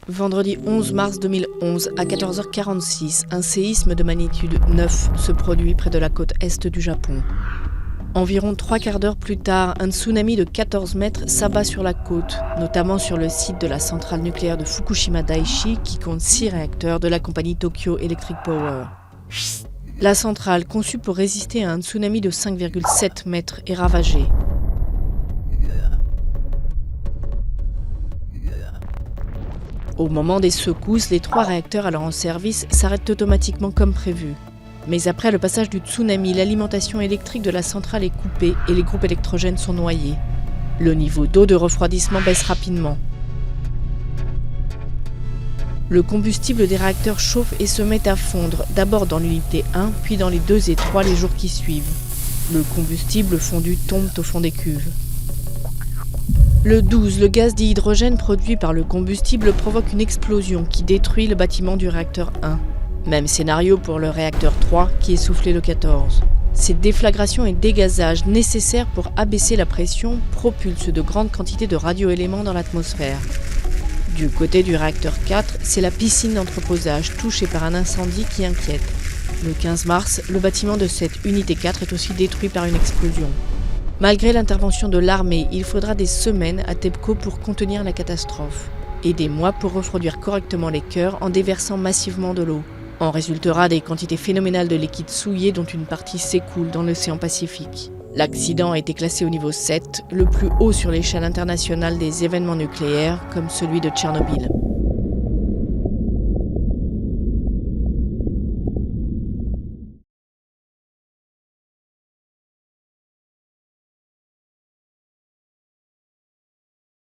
Vendredi 11 mars 2011, à 14h46, un séisme de magnitude 9 se produit près de la côte est du Japon. Environ 3/4 d'heure plus tard, un tsunami de 14 mètres s'abat sur la côte, notamment sur le site de la centrale nucléaire de Fukushima Daiichi qui compte 6 réacteurs de la compagnie Tokyo Electric Power. La centrale, conçue pour résister à un tsunami de 5,7 mètres, est ravagée. Au moment des secousses, les 3 réacteurs alors en service s'arrêtent automatiquement comme prévu. Mais après le passage du tsunami, l'alimentation électrique de la centrale est coupée et les groupes électrogènes sont noyés. Le niveau d'eau de refroidissement baisse rapidement. Le combustible des réacteurs chauffe et se met à fondre, d'abord dans l'unité 1, puis dans les 2 et 3 les jours qui suivent. Le combustible fondu tombe au fond des cuves. Le 12, le gaz dihydrogène produit par le combustible provoque une explosion qui détruit le bâtiment du réacteur 1. Même scénario pour le réacteur 3 qui est soufflé le 14. Ces déflagrations et dégazage nécessaires pour abaisser la pression propulsent de grandes quantités de radioéléments dans l'atmosphère. Du côté du réacteur 4, c'est la piscine d'entreposage touchée par un incendie qui inquiète. Le 15 mars, le bâtiment de cette unité 4 est aussi détruit par une explosion. Malgré l'intervention de l'armée, il faudra des semaines à TEPCO pour contenir la catastrophe et des mois pour refroidir correctement les cœurs en déversant massivement de l'eau. En résultera des quantités phénoménales de liquide souillé dont une partie s'écoule dans l'océan Pacifique. L'accident a été classé au niveau 7, le plus haut sur l'échelle internationale des événements nucléaires comme celui de Tchernobyl.